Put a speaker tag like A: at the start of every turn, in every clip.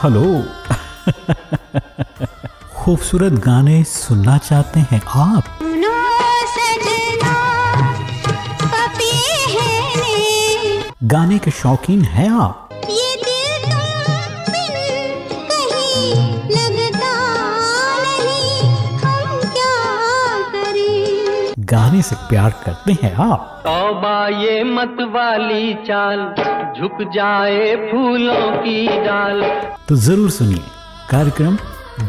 A: Hello. खूबसूरत गाने सुनना चाहते हैं आप? गाने के शौकीन हैं आप?
B: ये दिल तुम बिन कहीं लगता नहीं, हम क्या करें।
A: गाने से प्यार करते हैं आप?
C: तौबा ये मत वाली चाल, झुक जाए फूलों की डाल।
A: तो जरूर सुनिए कार्यक्रम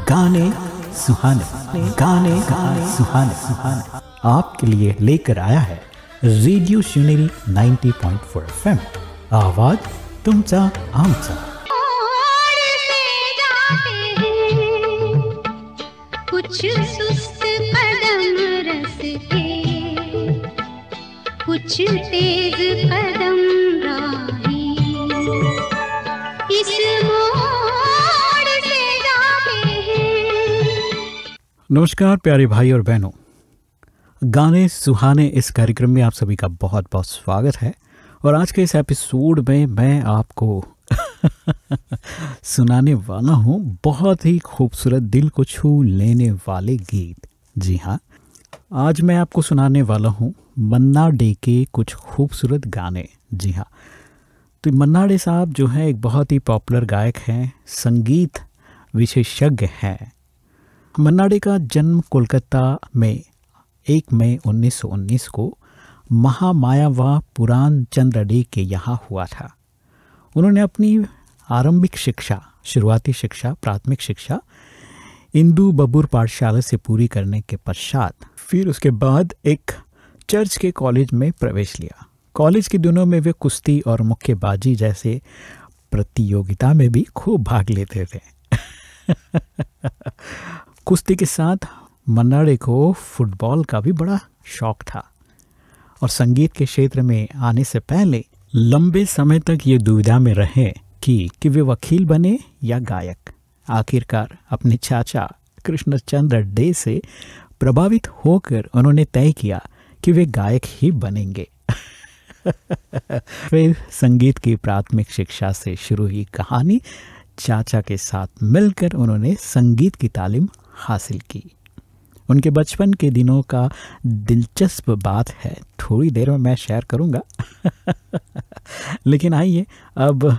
A: गाने सुहाने। गाने सुहाने आपके लिए लेकर आया है रेडियो शिवनेरी 90.4 FM। आवाज तुमचा आमचा।
B: और से जाते हैं कुछ सुस्त कदम रस्ते, कुछ तेज कदम राही, इस मोड़ से जाते हैं।
A: नमस्कार प्यारे भाई और बहनों, गाने सुहाने इस कार्यक्रम में आप सभी का बहुत बहुत स्वागत है। और आज के इस एपिसोड में मैं आपको सुनाने वाला हूँ बहुत ही खूबसूरत दिल को छू लेने वाले गीत। जी हाँ, आज मैं आपको सुनाने वाला हूँ मन्ना डे के कुछ खूबसूरत गाने। जी हाँ, तो मन्ना डे साहब जो हैं एक बहुत ही पॉपुलर गायक हैं, संगीत विशेषज्ञ हैं। मन्ना डे का जन्म कोलकाता में 1 मई 1919 को महामाया व पुराण चंद्र डे के यहाँ हुआ था। उन्होंने अपनी आरंभिक शिक्षा, शुरुआती शिक्षा, प्राथमिक शिक्षा इंदू बबूर पाठशाला से पूरी करने के पश्चात फिर उसके बाद एक चर्च के कॉलेज में प्रवेश लिया। कॉलेज के दिनों में वे कुश्ती और मुक्केबाजी जैसे प्रतियोगिता में भी खूब भाग लेते थे। कुश्ती के साथ मन्ना डे को फुटबॉल का भी बड़ा शौक था और संगीत के क्षेत्र में आने से पहले लंबे समय तक ये दुविधा में रहे कि वे वकील बने या गायक। आखिरकार अपने चाचा कृष्णचंद्र डे से प्रभावित होकर उन्होंने तय किया कि वे गायक ही बनेंगे। फिर संगीत की प्राथमिक शिक्षा से शुरू हुई कहानी, चाचा के साथ मिलकर उन्होंने संगीत की तालीम हासिल की। उनके बचपन के दिनों का दिलचस्प बात है, थोड़ी देर में मैं शेयर करूंगा। लेकिन आइए अब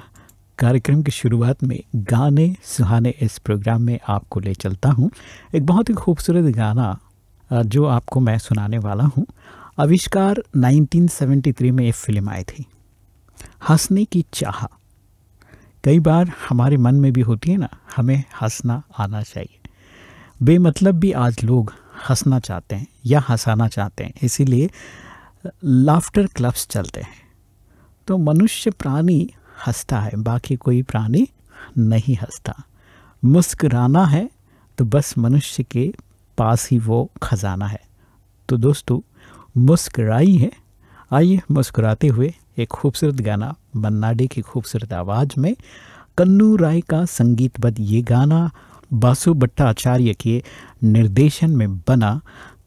A: कार्यक्रम की शुरुआत में गाने सुहाने इस प्रोग्राम में आपको ले चलता हूं। एक बहुत ही खूबसूरत गाना जो आपको मैं सुनाने वाला हूं। आविष्कार 1973 में एक फिल्म आई थी, हंसने की चाह। कई बार हमारे मन में भी होती है ना, हमें हंसना आना चाहिए। बेमतलब भी आज लोग हंसना चाहते हैं या हंसाना चाहते हैं, इसीलिए लाफ्टर क्लब्स चलते हैं। तो मनुष्य प्राणी हंसता है, बाकी कोई प्राणी नहीं हंसता। मुस्कुराना है तो बस मनुष्य के पास ही वो खजाना है। तो दोस्तों मुस्कुराइए, आइए मुस्कुराते हुए एक खूबसूरत गाना मन्ना डे की खूबसूरत आवाज़ में, कन्नू राय का संगीतबद्ध ये गाना बासु भट्टाचार्य के निर्देशन में बना,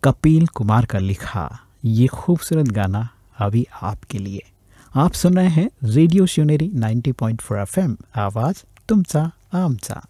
A: कपिल कुमार का लिखा ये खूबसूरत गाना अभी आपके लिए। आप सुन रहे हैं रेडियो शिवनेरी 90.4 FM। आवाज तुमचा आमचा।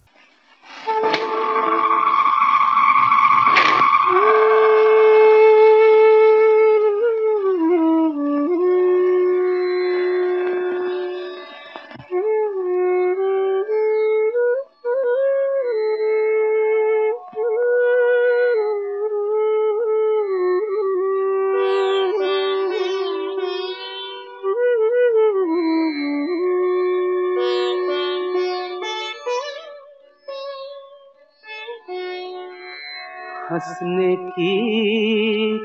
C: हंसने की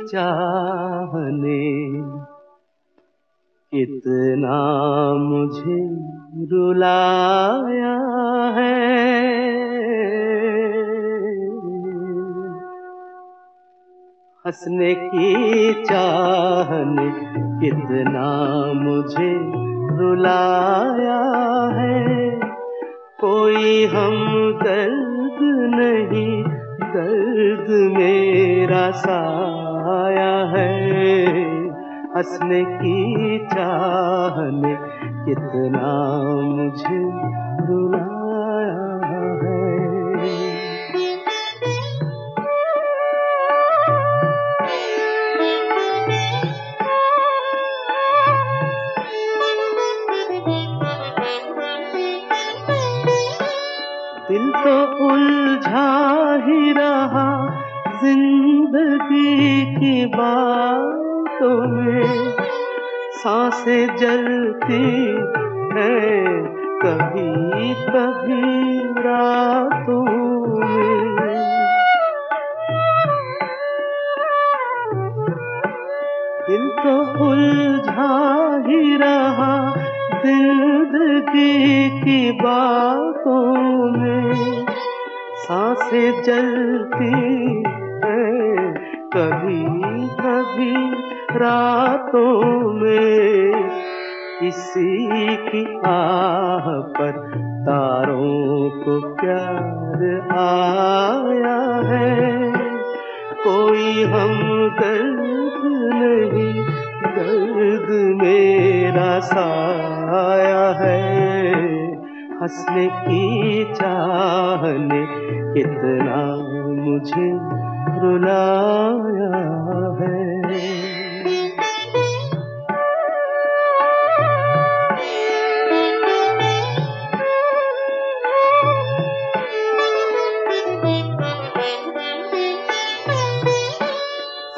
C: चाहने कितना मुझे रुलाया है, हंसने की चाहने कितना मुझे रुलाया है। कोई हमदर्द नहीं, दर्द मेरा साया है। हंसने की चाहने कितना मुझे रुलाया उलझा ही रहा जिंदगी की बातों में, सांसें जलती हैं कभी कभी रातों में। दिल तो उलझा ही रहा जिंदगी की बातों में, सांसें जलती हैं कभी कभी रातों में। किसी की आह पर तारों को प्यार आया है, कोई हमदर्द नहीं, दर्द मेरा साया है। हंसने की चाह ने कितना मुझे रुलाया है।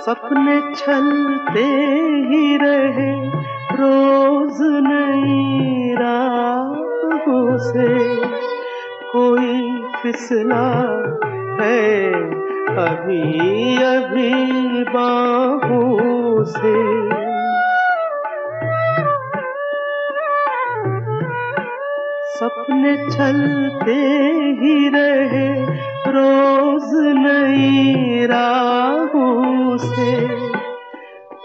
C: सपने छलते ही रहे रोज नई राहों से, कोई फिसला है अभी अभी बाहों से। सपने छलते ही रहे रोज नई राहों से,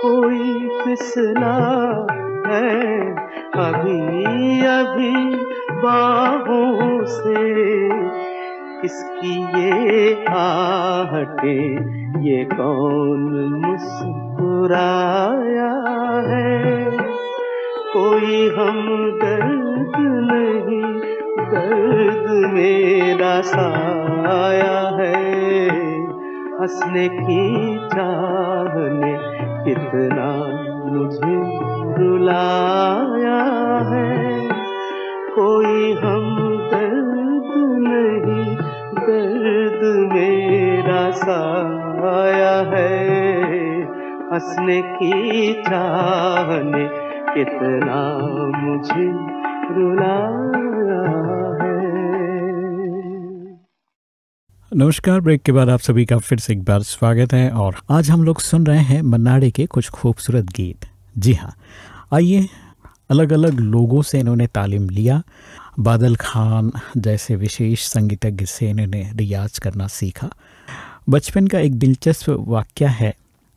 C: कोई फिसला है अभी अभी बाहों से। किसकी ये आहटें, ये कौन मुस्कुराया है, कोई हमदर्द नहीं, दर्द मेरा साया है। हंसने की चाह ने कितना मुझे रुलाया है, कोई हमदर्द नहीं, दर्द मेरा साया है। हंसने की चाह ने कितना मुझे रुलाया है।
A: नमस्कार। ब्रेक के बाद आप सभी का फिर से एक बार स्वागत है और आज हम लोग सुन रहे हैं मन्ना डे के कुछ खूबसूरत गीत। जी हाँ, आइए, अलग अलग लोगों से इन्होंने तालीम लिया। बादल खान जैसे विशेष संगीतज्ञ से इन्होंने रियाज करना सीखा। बचपन का एक दिलचस्प वाक़या है,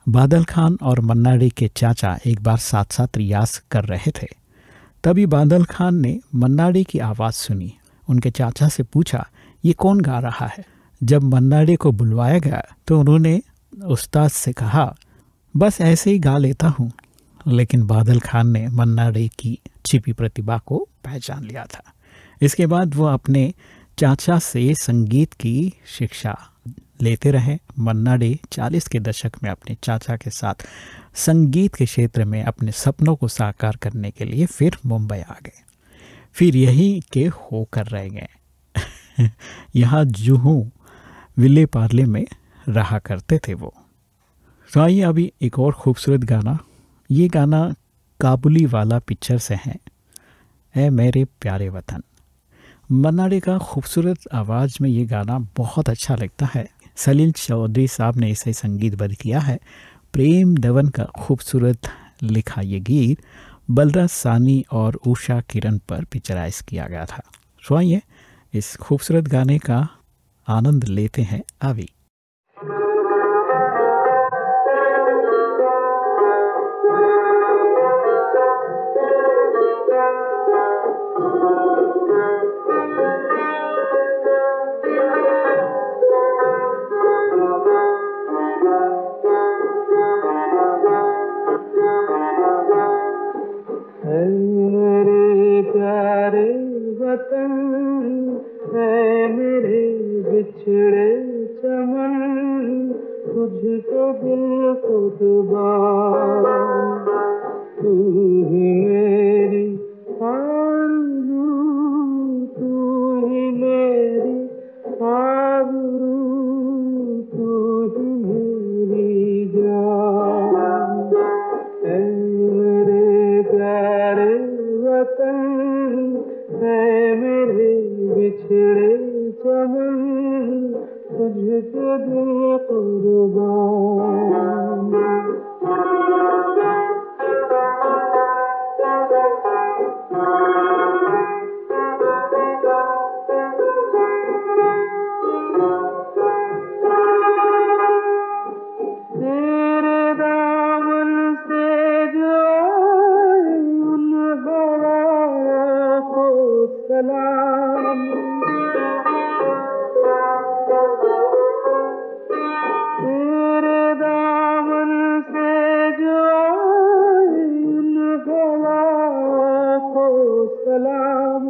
A: बादल खान और मन्ना डे के चाचा एक बार साथ साथ रियाज कर रहे थे। तभी बादल खान ने मन्ना डे की आवाज़ सुनी। उनके चाचा से पूछा, ये कौन गा रहा है? जब मन्ना डे को बुलवाया गया तो उन्होंने उस्ताद से कहा, बस ऐसे ही गा लेता हूँ। लेकिन बादल खान ने मन्ना डे की छिपी प्रतिभा को पहचान लिया था। इसके बाद वो अपने चाचा से संगीत की शिक्षा लेते रहे। मन्ना डे 40 के दशक में अपने चाचा के साथ संगीत के क्षेत्र में अपने सपनों को साकार करने के लिए फिर मुंबई आ गए। फिर यहीं के होकर रह गए। यहाँ जुहू विले पार्ले में रहा करते थे वो। तो आइए अभी एक और खूबसूरत गाना। ये गाना काबुली वाला पिक्चर से है, ऐ मेरे प्यारे वतन। मन्ना डे का खूबसूरत आवाज़ में ये गाना बहुत अच्छा लगता है। सलील चौधरी साहब ने इसे संगीतबद्ध किया है। प्रेम दवन का खूबसूरत लिखा ये गीत बलराज सानी और उषा किरण पर पिक्चराइज किया गया था। तो आइए इस खूबसूरत गाने का आनंद लेते हैं अभी।
C: बिछड़े चमन तुझको दिल को दुबार, तू ही मेरी आरज़ू, तू ही मेरी ख्वाब तू ही मेरी जान, ऐ मेरे प्यारे वतन, ऐ मेरे बिछड़े चमन, तुझ पे दिल कुर्बान। तेरे दामन से जो आए उन हवाओं को सलाम, तेरे दामन से जो आए उन हवाओं को सलाम।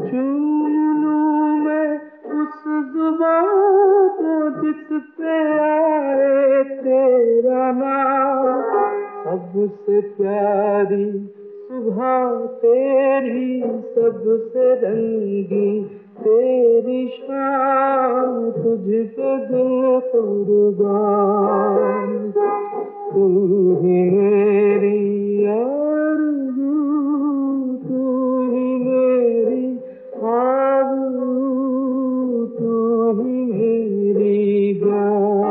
C: चूम लूं मैं उस जुबां को जिस पे आए तेरा नाम, सबसे प्यारी सुबह तेरी, सबसे रंगी तेरी शाम, तुझ पे दिल कुर्बान। तू ही मेरी आरज़ू, तू ही मेरी आरज़ू, तू ही मेरी जान।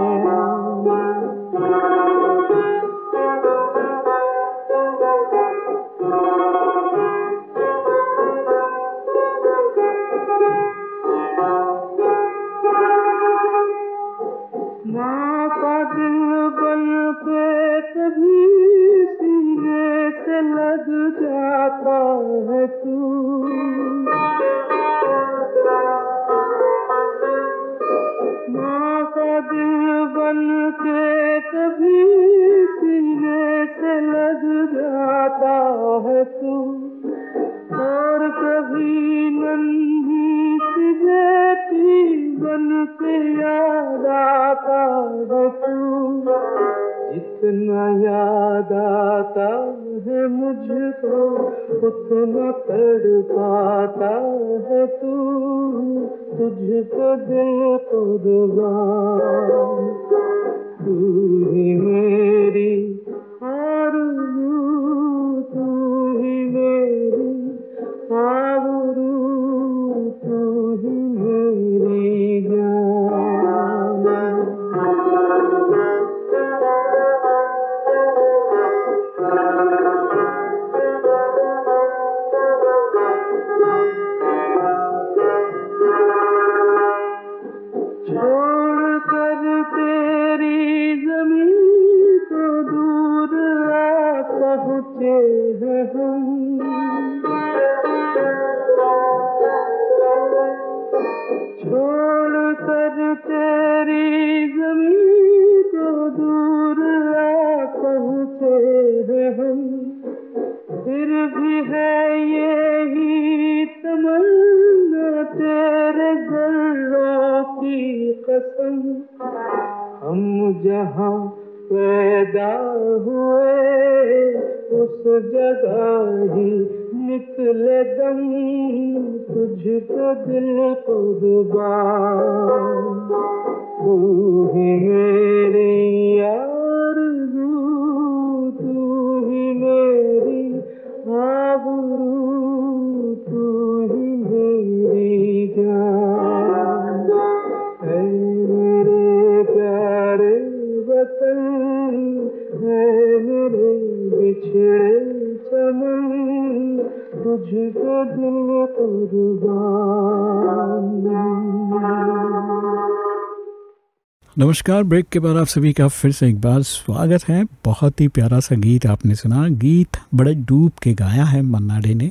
C: माँ का दिल बन के कभी सीने से लग जाता है तू, माँ का दिल बन के कभी सीने से लग जाता है तू, और कभी नन्ही सी बेटी बन के याद आता है तू। जितना याद आता है मुझको उतना तड़पाता है तू, तुझको दिल कुर्बान। तू ही मेरी आरज़ू, तू ही मेरी आबरू, तू ही मेरी जान। छोड़ कर तेरी ज़मीं को दूर आ पहुँचे हैं हम, छोड़ कर तेरी ज़मीं को दूर आ पहुँचे हैं हम, फिर भी है यही तमन्ना तेरे ज़र्रों की कसम, हम जहाँ पैदा हुए उस जगह ही निकले दम, तुझको दिल कुर्बान। तू ही मेरी आरज़ू, तू ही मेरी आबरू, तू ही मेरी जान। ऐ मेरे प्यारे वतन, ऐ मेरे बिछड़े चमन, तुझको दिल कुर्बान।
A: नमस्कार। ब्रेक के बाद आप सभी का फिर से एक बार स्वागत है। बहुत ही प्यारा सा गीत आपने सुना। गीत बड़े डूब के गाया है मन्ना डे ने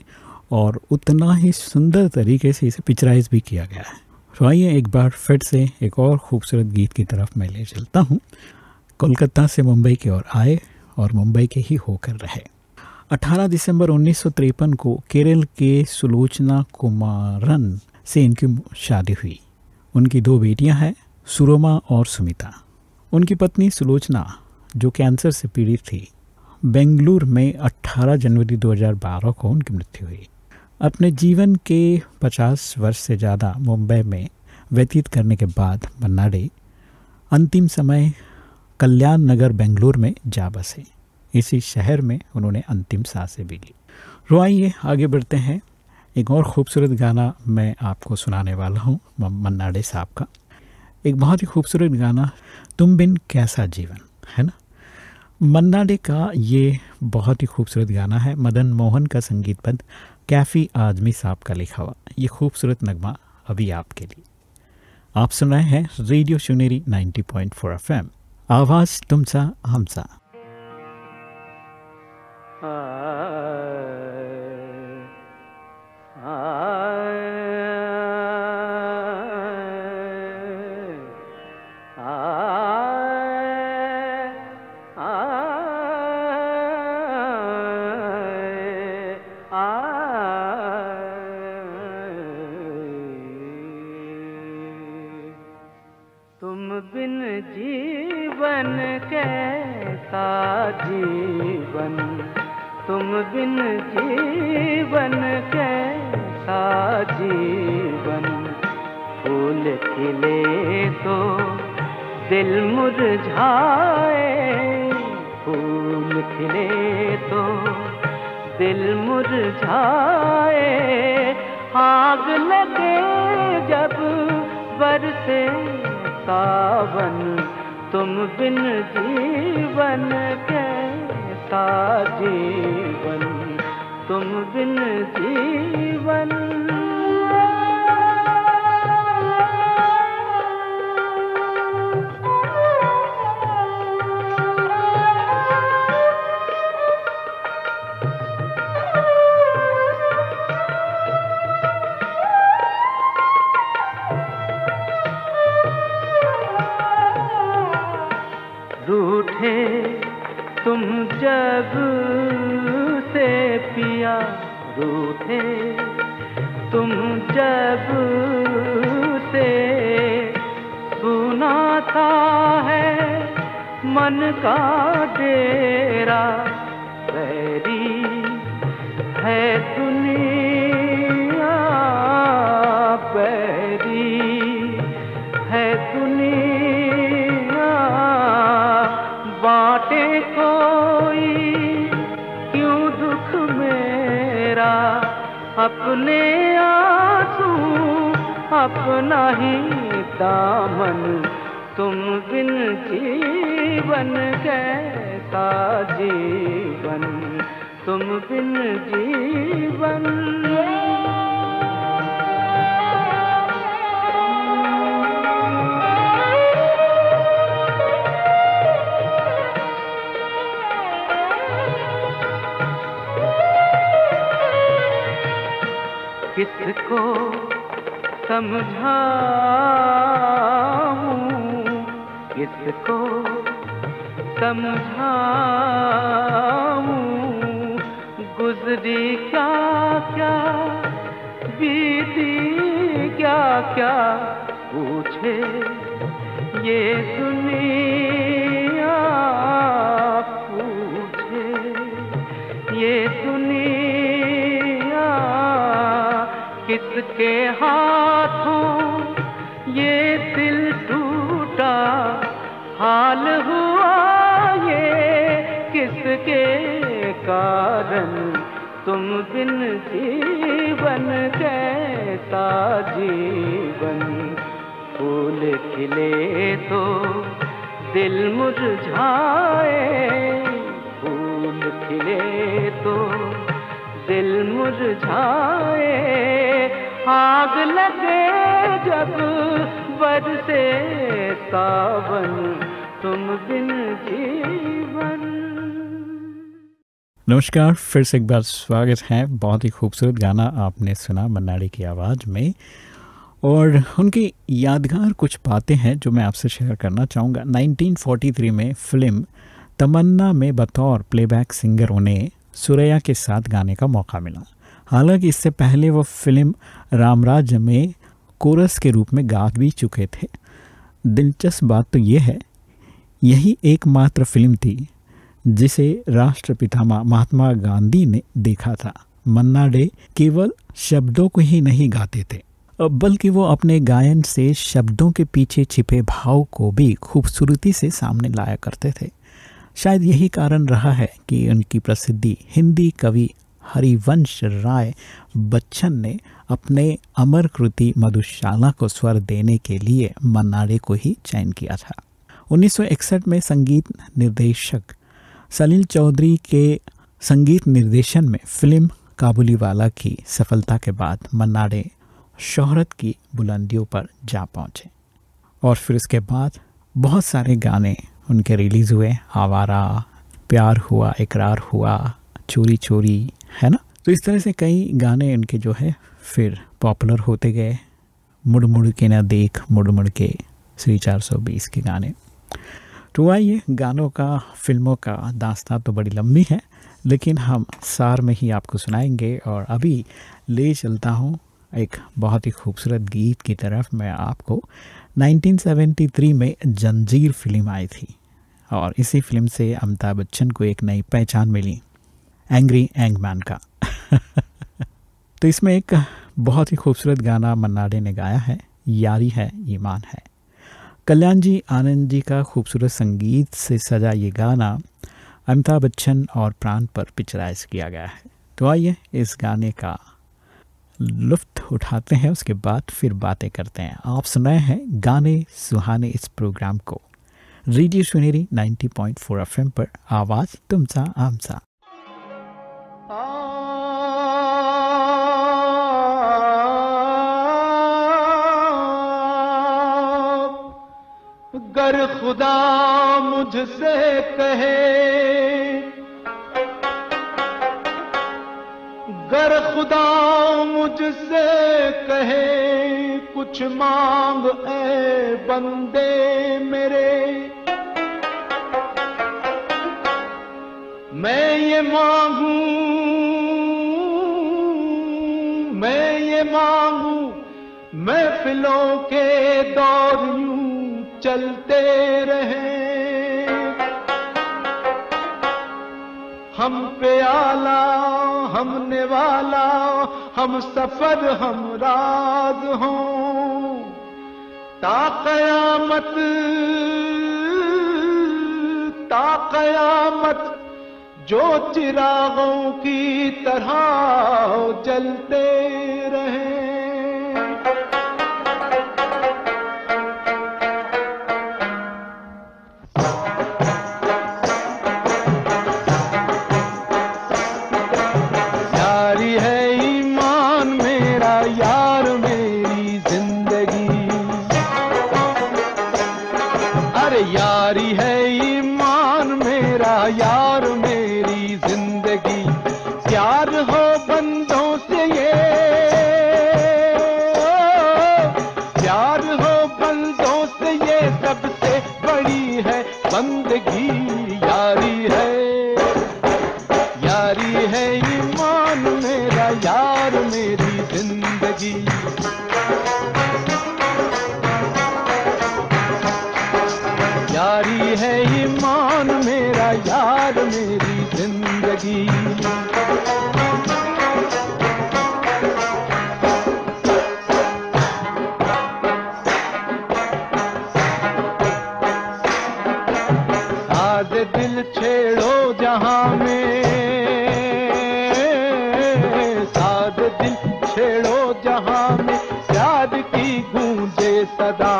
A: और उतना ही सुंदर तरीके से इसे पिक्चराइज भी किया गया है। तो आइए एक बार फिर से एक और खूबसूरत गीत की तरफ मैं ले चलता हूँ। कोलकाता से मुंबई की ओर आए और मुंबई के ही होकर रहे। 18 दिसंबर 1953 को केरल के सुलोचना कुमारन से इनकी शादी हुई। उनकी 2 बेटियां हैं, सुरमा और सुमिता। उनकी पत्नी सुलोचना, जो कैंसर से पीड़ित थी, बेंगलुरु में 18 जनवरी 2012 को उनकी मृत्यु हुई। अपने जीवन के 50 वर्ष से ज़्यादा मुंबई में व्यतीत करने के बाद मन्ना डे अंतिम समय कल्याण नगर बेंगलुरु में जा बसे। इसी शहर में उन्होंने अंतिम सांसें भी ली। तो आइए आगे बढ़ते हैं। एक और खूबसूरत गाना मैं आपको सुनाने वाला हूँ मन्ना डे साहब का। एक बहुत ही खूबसूरत गाना, तुम बिन कैसा जीवन, है ना। मन्ना डे का ये बहुत ही खूबसूरत गाना है, मदन मोहन का संगीतबद्ध कैफ़ी आजमी साहब का लिखा हुआ ये खूबसूरत नगमा अभी आपके लिए। आप सुन रहे हैं रेडियो शिवनेरी 90.4 FM, आवाज़ तुमसा हमसा।
C: तुम बिन जीवन कैसा जीवन, तुम बिन जीवन कैसा जीवन। फूल खिले तो दिल मुरझाए, फूल खिले तो दिल मुरझाए। आग लगे जब बरसे सावन, तुम बिन जीवन कैसा जीवन, तुम बिन जीवन। रूठे तुम जब से पिया, रूठे तुम जब से। सुना था है मन का डेरा, बैरी है दुनिया, बैरी है दुनिया। बाटे कोई क्यों दुख मेरा, अपने आंसू अपना ही दामन। तुम बिन जीवन कैसा जीवन, तुम बिन जीवन। किसको समझाऊं, किसको समझाऊं। गुजरी क्या क्या बीती क्या क्या, पूछे ये दुनिया, पूछे ये दुनिया। किसके हाथों ये दिल टूटा, हाल हुआ ये किसके कारण। तुम बिन जीवन कैसा जीवन, फूल खिले तो दिल मुरझाए, फूल खिले तो दिल मुरझाए। आग लगे जब बरसे सावन, तुम बिन जीवन।
A: नमस्कार, फिर से एक बार स्वागत है। बहुत ही खूबसूरत गाना आपने सुना मन्ना डे की आवाज़ में, और उनकी यादगार कुछ बातें हैं जो मैं आपसे शेयर करना चाहूँगा। 1943 में फिल्म तमन्ना में बतौर प्लेबैक सिंगर उन्हें सुरैया के साथ गाने का मौका मिला। हालांकि इससे पहले वो फिल्म रामराज में कोरस के रूप में गा भी चुके थे। दिलचस्प बात तो ये है, यही एकमात्र फिल्म थी जिसे राष्ट्रपिता महात्मा गांधी ने देखा था। मन्ना डे केवल शब्दों को ही नहीं गाते थे, बल्कि वो अपने गायन से शब्दों के पीछे छिपे भाव को भी खूबसूरती से सामने लाया करते थे। शायद यही कारण रहा है कि उनकी प्रसिद्धि हिंदी कवि हरिवंश राय बच्चन ने अपने अमर कृति मधुशाला को स्वर देने के लिए मन्ना डे को ही चयन किया था। 1961 में संगीत निर्देशक सलील चौधरी के संगीत निर्देशन में फिल्म काबुलीवाला की सफलता के बाद मन्ना डे शोहरत की बुलंदियों पर जा पहुँचे और फिर उसके बाद बहुत सारे गाने उनके रिलीज़ हुए। आवारा, प्यार हुआ, इकरार हुआ, चोरी चोरी, है ना। तो इस तरह से कई गाने उनके जो है फिर पॉपुलर होते गए। मुड़ मुड़ के ना देख, मुड़ मुड़ के, श्री 420 के गाने। तो आइए, गानों का, फिल्मों का दास्तां तो बड़ी लंबी है, लेकिन हम सार में ही आपको सुनाएंगे। और अभी ले चलता हूँ एक बहुत ही खूबसूरत गीत की तरफ। मैं आपको 1973 में जंजीर फिल्म आई थी और इसी फिल्म से अमिताभ बच्चन को एक नई पहचान मिली, एंग्री यंगमैन का। तो इसमें एक बहुत ही खूबसूरत गाना मन्ना डे ने गाया है, यारी है ईमान है। कल्याण जी आनंद जी का खूबसूरत संगीत से सजा ये गाना अमिताभ बच्चन और प्राण पर पिक्चराइज किया गया है। तो आइए इस गाने का लुत्फ उठाते हैं, उसके बाद फिर बातें करते हैं। आप सुन रहे हैं गाने सुहाने इस प्रोग्राम को रेडियो सुनेरी 90.4 FM पर, आवाज तुमचा आमचा।
C: गर खुदा मुझसे कहे, गर खुदा मुझसे कहे कुछ मांग ऐ बंदे मेरे, मैं ये मांगू, मैं ये मांगू, महफिलों के दौर यूं चलते रहे, हम पे आला, हम निवाला, हम सफर, हम राज हों, ता कयामत, ता कयामत जो चिरागों की तरह जलते रहे। यारी है ईमान मेरा, यार मेरी जिंदगी। साद दिल छेड़ो जहां में, साद दिल छेड़ो जहां में, प्यार की गूंजे सदा।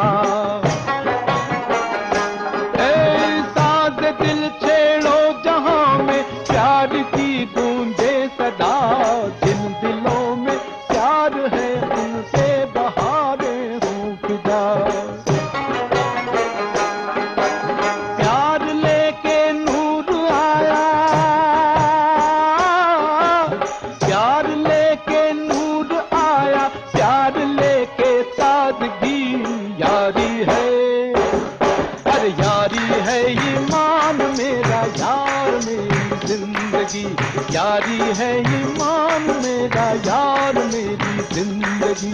C: यारी है ईमान मेरा, यार मेरी जिंदगी।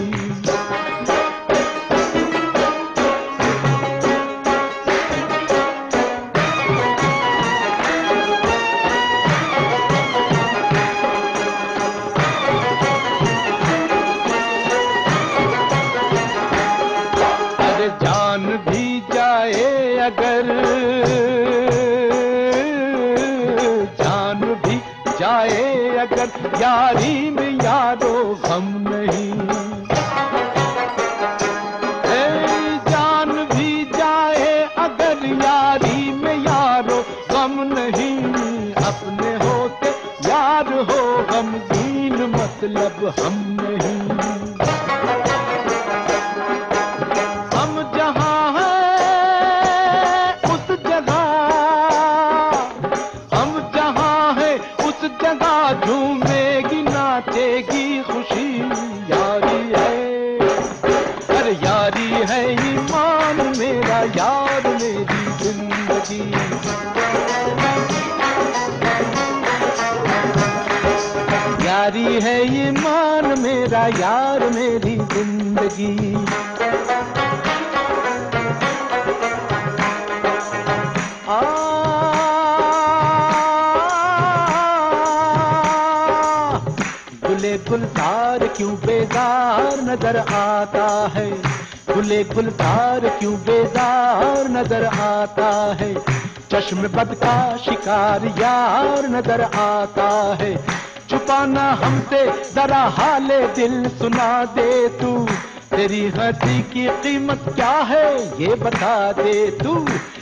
D: अगर जान भी जाए अगर यारी में यारो गम नहीं। जान भी जाए अगर यारी में यारो गम नहीं। अपने होते यार हो गमगीन मतलब हम नहीं। हम जहाँ हैं उस जगह, हम जहाँ हैं उस जगह झूमेगी नाचेगी खुशी। यारी है, अरे यारी है ईमान मेरा, यार मेरी जिंदगी। यारी है ईमान मेरा, यार मेरी जिंदगी। गुले गुलजार क्यों बेजार नजर आता है। गुले गुलजार क्यों बेजार नजर आता है। चश्म बद का शिकार यार नजर आता है। छुपाना हमसे जरा हाले दिल सुना दे तू। तेरी हंसी की कीमत क्या है ये बता दे तू।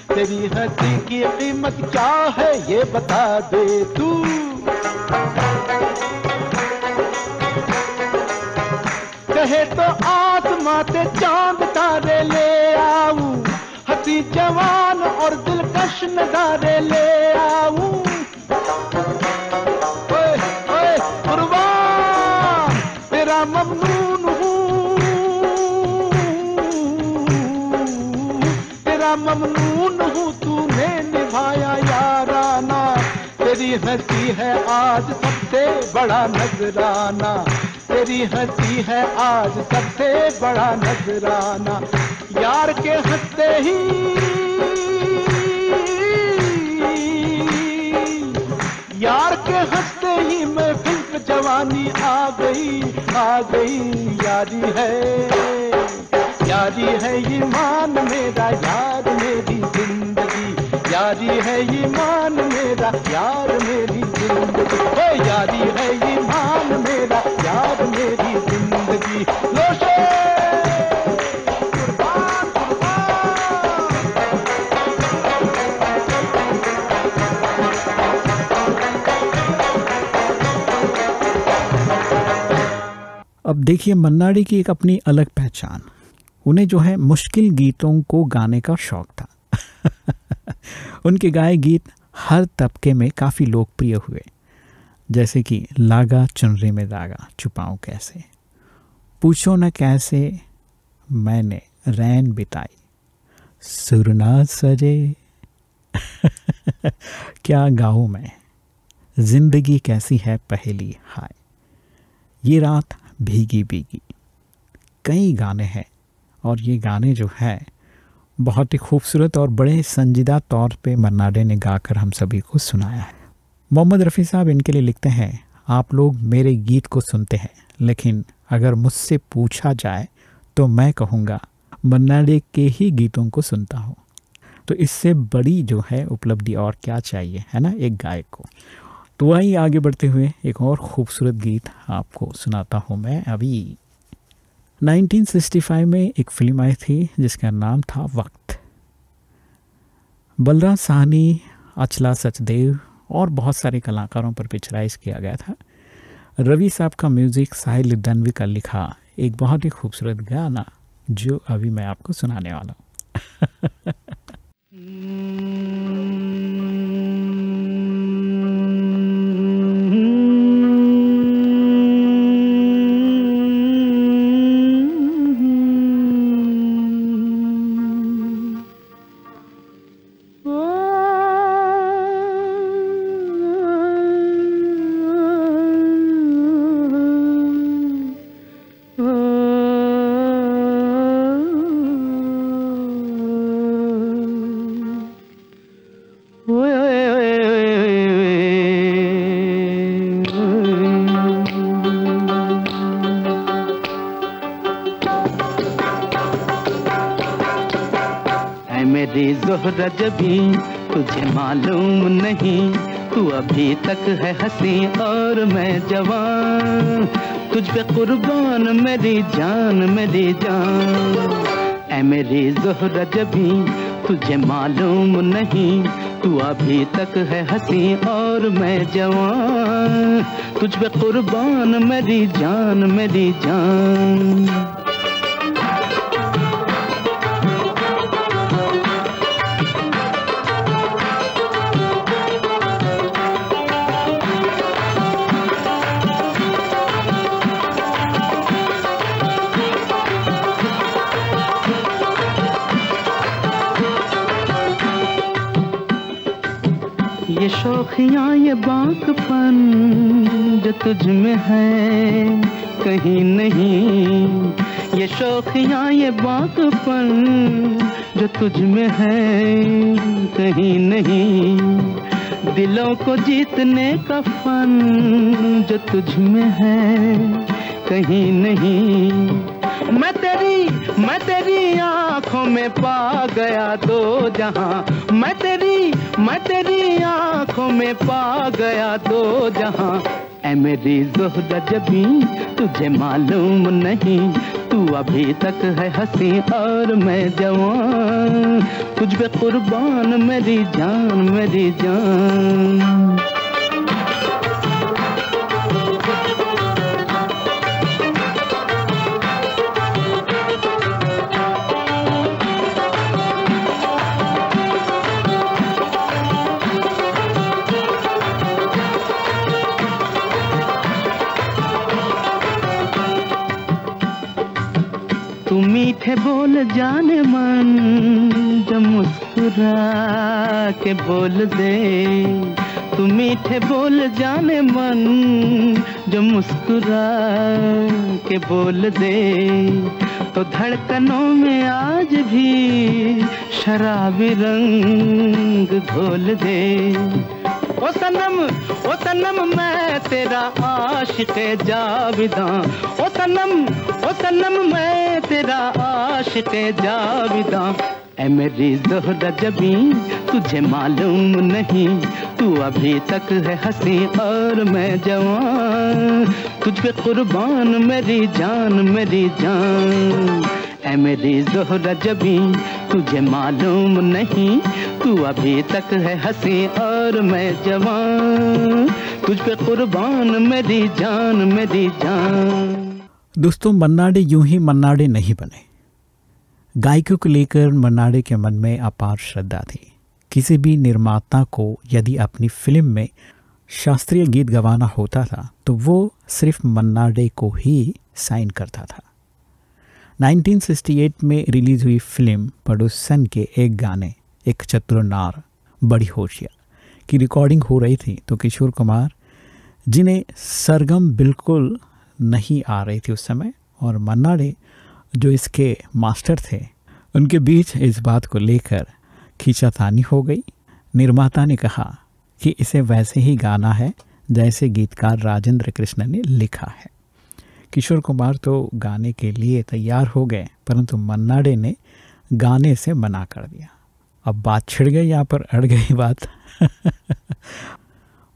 D: तेरी हंसी की कीमत क्या है ये बता दे तू। कहे तो आसमां से चांद तारे ले आऊं। हंसी जवान और दिलकश नजारे ले आऊं। कुर्बान तेरा ममनून हूँ, तेरा ममनून हूँ। तूने निभाया याराना। तेरी हंसी है आज सबसे बड़ा नजराना। तेरी हंसी है आज सबसे बड़ा नजराना। यार के हंसते ही, यार के हंसते ही महफिल पे जवानी आ गई, आ गई। यारी है, यारी है ईमान मेरा, यार मेरी जिंदगी। यारी है ईमान मेरा, यार मेरी जिंदगी। ओ यारी है ईमान मेरा, यार मेरी जिंदगी। लोशे कुर्बान कुर्बान।
A: अब देखिए, मन्ना डे की एक अपनी अलग पहचान। उन्हें जो है मुश्किल गीतों को गाने का शौक था। उनके गाए गीत हर तबके में काफ़ी लोकप्रिय हुए, जैसे कि लागा चुनरी में दागा, छुपाऊं कैसे, पूछो न कैसे मैंने रैन बिताई, सुरना सजे, क्या गाऊं मैं, जिंदगी कैसी है पहेली हाय, ये रात भीगी भीगी। कई गाने हैं और ये गाने जो है बहुत ही खूबसूरत और बड़े संजीदा तौर पे मन्ना डे ने गाकर हम सभी को सुनाया है। मोहम्मद रफ़ी साहब इनके लिए लिखते हैं, आप लोग मेरे गीत को सुनते हैं, लेकिन अगर मुझसे पूछा जाए तो मैं कहूँगा मन्ना डे के ही गीतों को सुनता हूँ। तो इससे बड़ी जो है उपलब्धि और क्या चाहिए, है ना, एक गायक को। तो वहीं आगे बढ़ते हुए एक और खूबसूरत गीत आपको सुनाता हूँ मैं। अभी 1965 में एक फिल्म आई थी जिसका नाम था वक्त। बलराज साहनी, अचला सचदेव और बहुत सारे कलाकारों पर पिक्चराइज किया गया था। रवि साहब का म्यूज़िक, साहिल लुधियानवी का लिखा एक बहुत ही खूबसूरत गाना जो अभी मैं आपको सुनाने वाला हूँ।
C: मेरी ज़ोहरा जबी तुझे मालूम नहीं, तू अभी तक है हंसी और मैं जवान, तुझ पे कुर्बान मेरी जान मेरी जान। ऐ मेरी ज़ोहरा जबी तुझे मालूम नहीं, तू अभी तक है हंसी और मैं जवान, तुझ पे कुर्बान मेरी जान मेरी जान। ये शौखियाँ ये बाकपन जो तुझ में है कहीं नहीं, ये शौखियाँ ये बाकपन जो तुझ में है कहीं नहीं, दिलों को जीतने का फन जो तुझ में है कहीं नहीं। मैं तेरी आँखों में पा गया दो जहां, मैं तेरी आँखों में पा गया दो जहां। ऐ मेरी ज़ोहरा जबी तुझे मालूम नहीं, तू अभी तक है हंसी और मैं जवान, तुझ पे कुर्बान मेरी जान मेरी जान। तू मीठे बोल जाने मन जब मुस्कुरा के बोल दे, तू मीठे बोल जाने मन जब मुस्कुरा के बोल दे, तो धड़कनों में आज भी शराबी रंग घोल दे। ओ सनम मैं तेरा आशिक़े जाविदां, ओ सनम मैं तेरा आशिक़े जाविदां। ऐ मेरी ज़ोहरा जबी तुझे मालूम नहीं, तू अभी तक है हंसी और मैं जवान, तुझ पे कुर्बान मेरी जान मेरी जान। ऐ मेरी ज़ोहरा जबी तुझे मालूम नहीं, तू अभी तक है हंसी और मैं जवान, तुझ पे कुर्बान मेरी जान मेरी जान।
A: दोस्तों, मन्ना डे यूं ही मन्ना डे नहीं बने। गायकों को लेकर मन्ना डे के मन में अपार श्रद्धा थी। किसी भी निर्माता को यदि अपनी फिल्म में शास्त्रीय गीत गवाना होता था तो वो सिर्फ मन्ना डे को ही साइन करता था। 1968 में रिलीज हुई फिल्म पड़ोसन के एक गाने एक चतुर नार बड़ी होशियार की रिकॉर्डिंग हो रही थी, तो किशोर कुमार जिन्हें सरगम बिल्कुल नहीं आ रही थी उस समय, और मन्ना डे जो इसके मास्टर थे, उनके बीच इस बात को लेकर खींचातानी हो गई। निर्माता ने कहा कि इसे वैसे ही गाना है जैसे गीतकार राजेंद्र कृष्ण ने लिखा है। किशोर कुमार तो गाने के लिए तैयार हो गए, परंतु मन्ना डे ने गाने से मना कर दिया। अब बात छिड़ गई, यहाँ पर अड़ गई बात।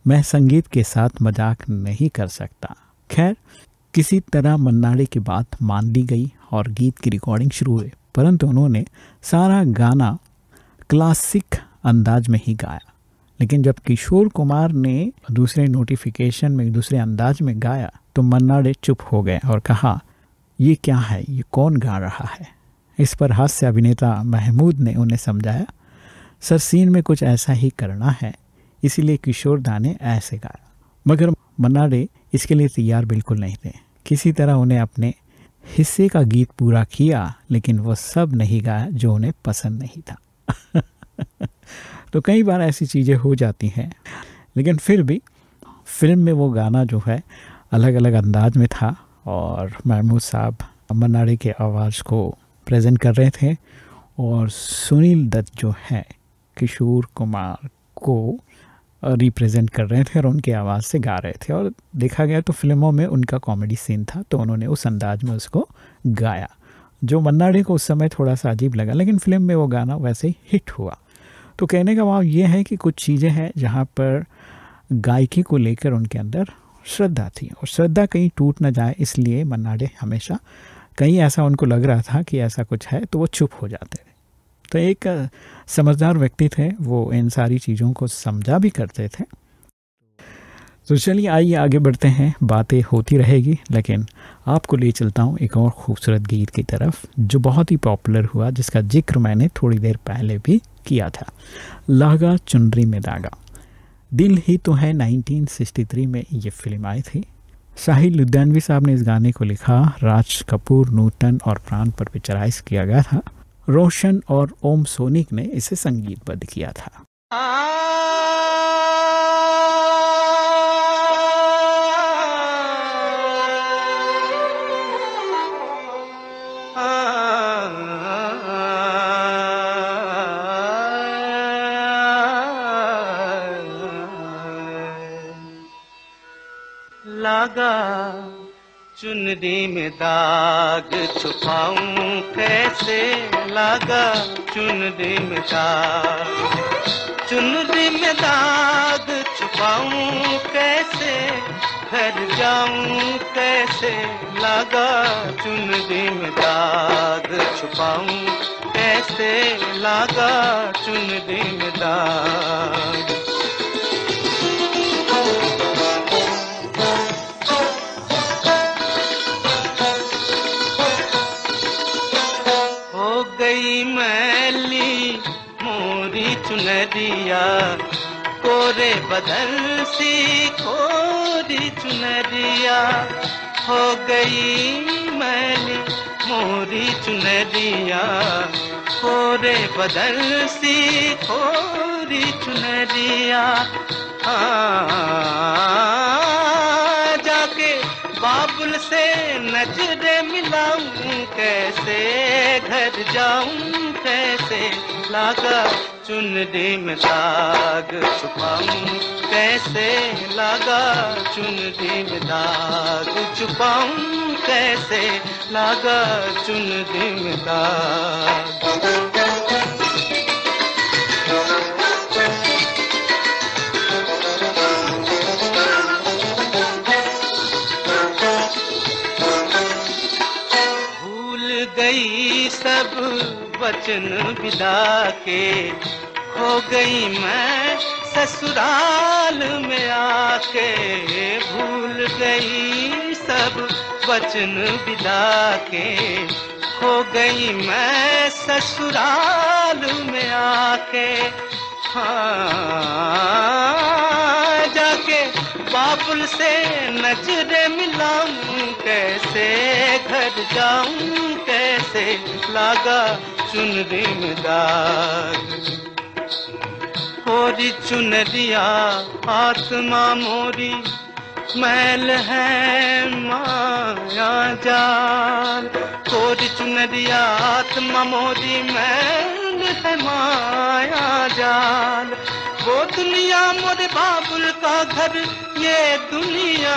A: मैं संगीत के साथ मजाक नहीं कर सकता। खैर, किसी तरह मन्ना डे की बात मान ली गई और गीत की रिकॉर्डिंग शुरू हुई, परंतु उन्होंने सारा गाना क्लासिक अंदाज में ही गाया। लेकिन जब किशोर कुमार ने दूसरे नोटिफिकेशन में दूसरे अंदाज में गाया तो मन्ना डे चुप हो गए और कहा, ये क्या है, ये कौन गा रहा है। इस पर हास्य अभिनेता महमूद ने उन्हें समझाया, सर सीन में कुछ ऐसा ही करना है, इसीलिए किशोर दा ने ऐसे गाया। मगर मन्ना डे इसके लिए तैयार बिल्कुल नहीं थे। किसी तरह उन्हें अपने हिस्से का गीत पूरा किया, लेकिन वो सब नहीं गाया जो उन्हें पसंद नहीं था। तो कई बार ऐसी चीज़ें हो जाती हैं, लेकिन फिर भी फिल्म में वो गाना जो है अलग अलग अंदाज में था और महमूद साहब मन्ना डे के आवाज़ को प्रेजेंट कर रहे थे और सुनील दत्त जो है किशोर कुमार को रिप्रेजेंट कर रहे थे और उनकी आवाज़ से गा रहे थे। और देखा गया तो फिल्मों में उनका कॉमेडी सीन था, तो उन्होंने उस अंदाज में उसको गाया जो मन्ना डे को उस समय थोड़ा सा अजीब लगा, लेकिन फिल्म में वो गाना वैसे ही हिट हुआ। तो कहने का भाव ये है कि कुछ चीज़ें हैं जहाँ पर गायकी को लेकर उनके अंदर श्रद्धा थी, और श्रद्धा कहीं टूट न जाए इसलिए मन्ना डे हमेशा कहीं ऐसा उनको लग रहा था कि ऐसा कुछ है तो वो चुप हो जाते थे। तो एक समझदार व्यक्ति थे, वो इन सारी चीज़ों को समझा भी करते थे। तो चलिए आइए आगे बढ़ते हैं, बातें होती रहेगी, लेकिन आपको ले चलता हूँ एक और खूबसूरत गीत की तरफ जो बहुत ही पॉपुलर हुआ, जिसका जिक्र मैंने थोड़ी देर पहले भी किया था। लागा चुनरी में दागा, दिल ही तो है 1963 में ये फिल्म आई थी। साहिल लुधियानवी साहब ने इस गाने को लिखा, राज कपूर, नूतन और प्राण पर पिक्चराइज किया गया था। रोशन और ओम सोनिक ने इसे संगीतबद्ध किया था।
C: लागा चुनरी में दाग छुपाऊं कैसे, लागा चुनरी में दाग, चुनरी में दाग छुपाऊं कैसे, घर जाऊं कैसे, लागा चुनरी में दाग छुपाऊं कैसे, लागा चुनरी में दाग। मैली मोरी चुनरिया, कोरे बदल सी कोरी चुनरिया, हो गई मैली मोरी चुनरिया, कोरे बदल सी कोरी चुनरिया। जाके बाबुल से नजरे मिलाऊं कैसे, घर जाऊं कैसे, लागा चुनरी में दाग छुपाऊं कैसे, लागा चुनरी में दाग छुपाऊं कैसे, लागा चुनरी में दाग। सब वचन विदा के, खो गई मैं ससुराल में आके, भूल गई सब वचन विदा के, खो गई मैं ससुराल में आके। जाके बाबुल से नजरे मिलाऊं कैसे, घर जाऊं कैसे, लागा चुनरी में दाग। कोरी चुनरिया आत्मा मोरी, मैल है माया जाल, कोरी चुनरिया आत्मा मोरी, मैल है माया जाल। वो दुनिया मोरे बाबुल का घर, ये दुनिया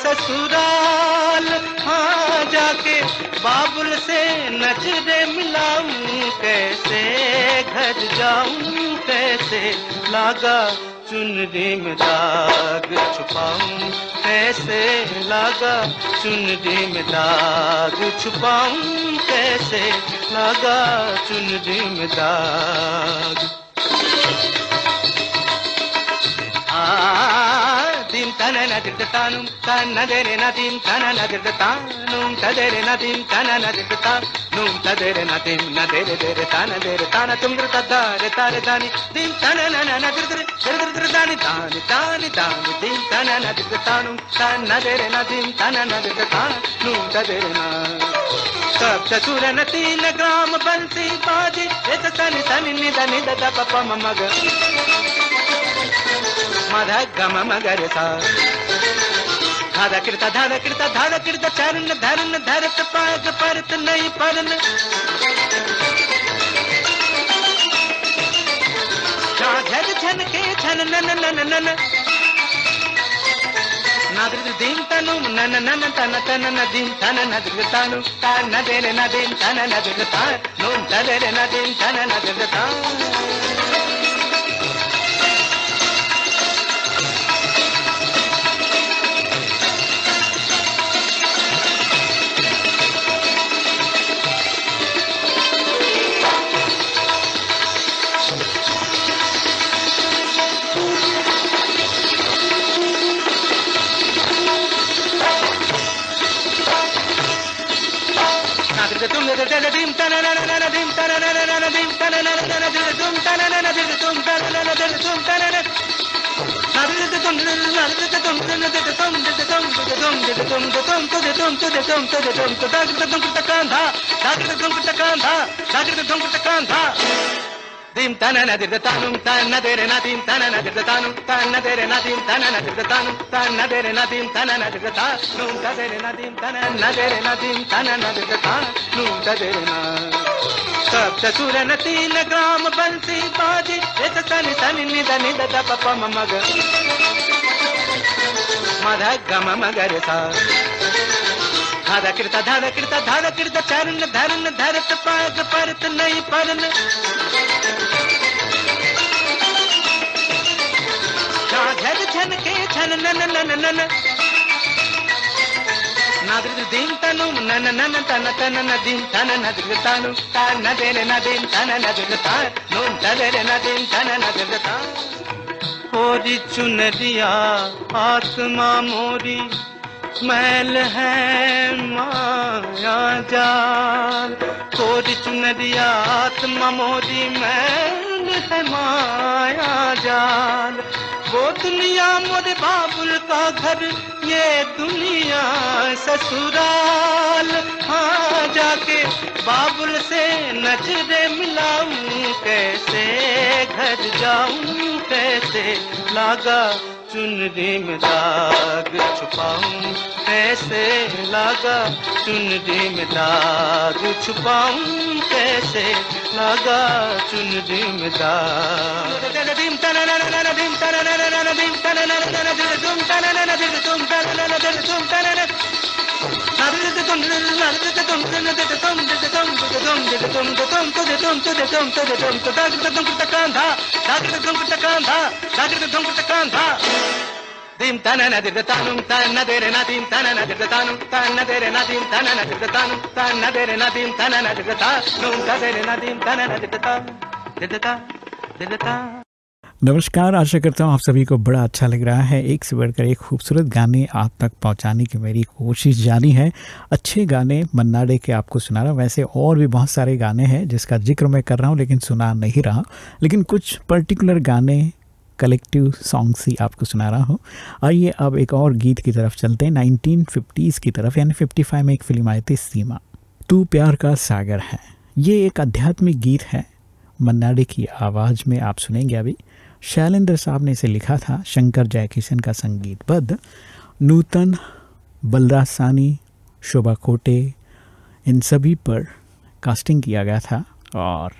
C: ससुराल। जाके बाबुल से नजरे मिलाऊं कैसे, घर जाऊं कैसे, लागा चुनरी में दाग छुपाऊं कैसे, लागा चुनरी में दाग छुपाऊं कैसे, लागा चुनरी में दाग। dim tana na dir tanum tana dere na dim tana na dir tanum tadere na dim tana na dir tanum tadere na dim na dere tana tum dir tadare tare dani dim tana na na dir dani dani dim tana na dir tanum tana dere na dim tana na dir tanum tadere na सब ससुर न 3 ग्राम बंसी बाजी एक सनी सनी निधनि ददा पपा मग मधा गम मगर सा धादा कृता चरण धरन धरत पाग परत नहीं परन झन के छन नन नन नन नादिर दीम तनु नन नन तन तन नदीम तन नदिर तनु तन नदेरे नदीम तन नदिर तन नून तदेरे नदीम तन नदिर तन dim tana na na na dim tana na na na dim tana na na na dim tana na na dim tana na na dim tana na dim tana na dir tanum tana dere na dim tana na dir tanum tana dere na dim tana na dir tanum tana dere na dim tana na dir tanum tana dere na dim tana na dere na dim tana na dir tanum tana dere na सप्त सुर न तीन ग्राम बंसी बाजी एक सन सन निद निद the पप मग मध गम मगर सा धाद कृत चरण धरन धरत पाग परत नहीं परन झन झन के झन नन नन नन नादिर दीम तनु नन नन तन तन नदीम तन नदिर तनु तन नदेरे नदीम तन नदिर तन नून तदेरे नदीम तन नदिर तन होरी चुनरिया आत्मा मोरी मैल है माया जाल होरी चुनरिया आत्मा मोरी मैल है माया जाल वो दुनिया मोरे बाबुल का घर ये दुनिया ससुराल हाँ जाके बाबुल से नजरे मिलाऊं कैसे घर जाऊं कैसे लागा चुनरी में दाग छुपाऊं कैसे लागा चुनरी में दाग छुपाऊं कैसे लागा चुनरी में दाग dim tana na dir tanum tana dere na dim tana na dir tanum tana dere na dim tana na dir tanum tana dere na dim tana na dir tanum tana dere na dim tana na dir tanum
A: नमस्कार, आशा करता हूँ आप सभी को बड़ा अच्छा लग रहा है। एक से बढ़कर एक खूबसूरत गाने आप तक पहुँचाने की मेरी कोशिश जारी है। अच्छे गाने मन्ना डे के आपको सुना रहा हूँ। वैसे और भी बहुत सारे गाने हैं जिसका जिक्र मैं कर रहा हूँ लेकिन सुना नहीं रहा, लेकिन कुछ पर्टिकुलर गाने कलेक्टिव सॉन्ग्स ही आपको सुना रहा हूँ। आइए अब एक और गीत की तरफ चलते हैं। 1950s की तरफ, यानी 55 में एक फिल्म आई थी सीमा, तू प्यार का सागर है। ये एक आध्यात्मिक गीत है, मन्ना डे की आवाज़ में आप सुनेंगे। अभी शैलेंद्र साहब ने इसे लिखा था, शंकर जयकिशन का संगीतबद्ध, नूतन, बलराज सानी, शोभा खोटे, इन सभी पर कास्टिंग किया गया था और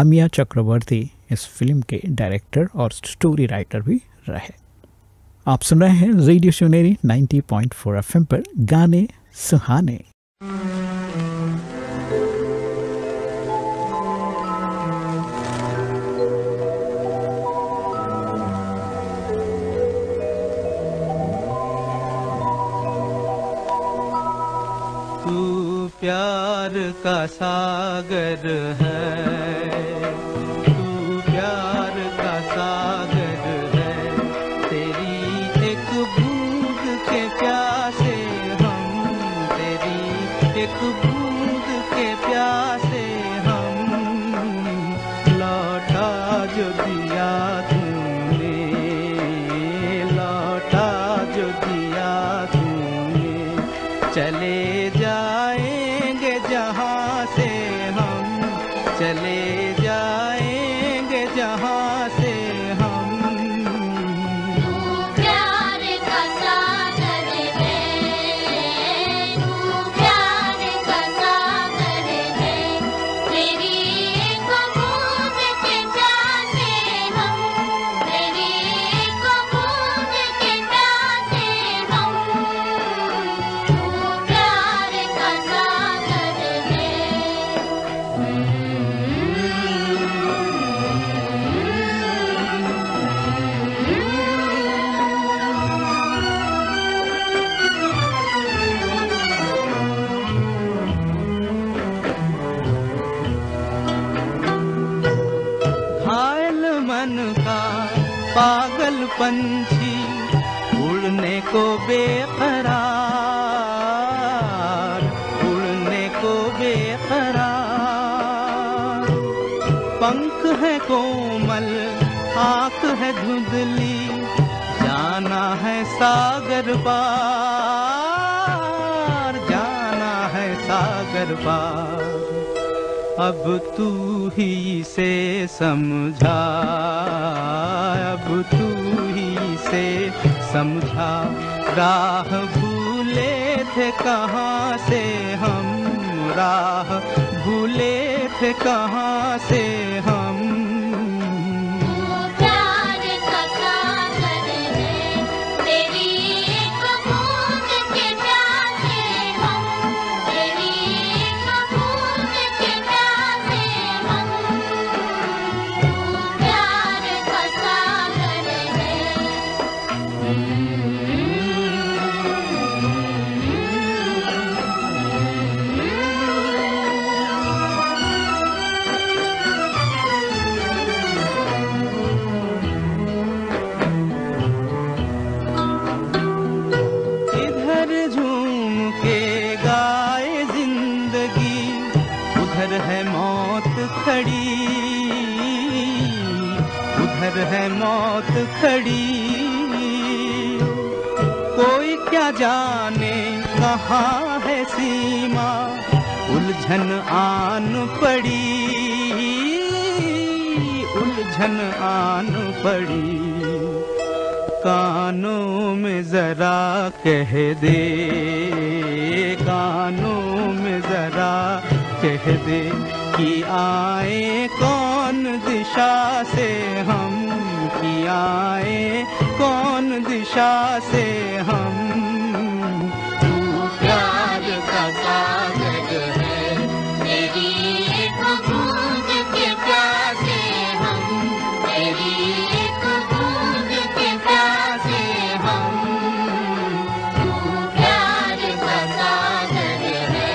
A: आमिया चक्रवर्ती इस फिल्म के डायरेक्टर और स्टोरी राइटर भी रहे। आप सुन रहे हैं रेडियो सुनेरी 90.4 FM पर गाने सुहाने।
C: प्यार का सागर है, तू प्यार का सागर है, तेरी एक बूंद के प्यासे हम, तेरी एक बूंद के प्यासे हम, लौटा जो दिया तूने, लौटा जो दिया तूने, चले जाएंगे जहाँ से हम, चले जाएंगे जहाँ से हम।
B: तू प्यार का सागर है, तू प्यार का सागर है, तेरी एक बूंद के प्यासे
C: मन का पागल पंछी उड़ने को बेकरार, उड़ने को बेकरार। पंख है कोमल, आँख है धुंधली, जाना है सागर पार, जाना है सागर पार। अब तू ही से समझा, अब तू ही से समझा, राह भूले थे कहाँ से हम, राह भूले थे कहाँ से हम। उधर है मौत खड़ी, कोई क्या जाने कहाँ है सीमा, उलझन आन पड़ी, उलझन आन पड़ी। कानों में जरा कह दे, कानों में जरा कह दे कि आए कौन दिशा से हम, कि आए कौन दिशा से हम। तू प्यार का सागर है, तेरी एक बूंद के प्यासे हम, तेरी एक बूंद के प्यासे हम। तू प्यार का सागर है,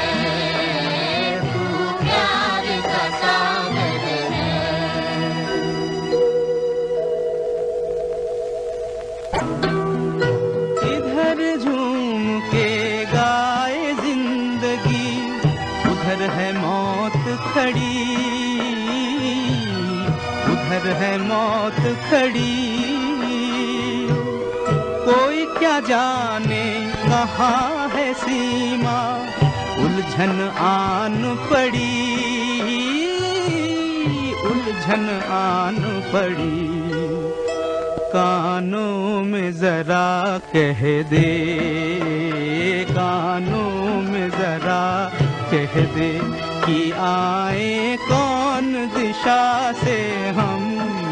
C: तू प्यार का सागर है। इधर झूम के गाए जिंदगी, उधर है मौत खड़ी, उधर है मौत खड़ी। कोई क्या जाने कहाँ है सीमा, उलझन आन पड़ी, उलझन आन पड़ी। कानों में जरा कह दे, कानों में जरा कह दे कि आए कौन दिशा से हम,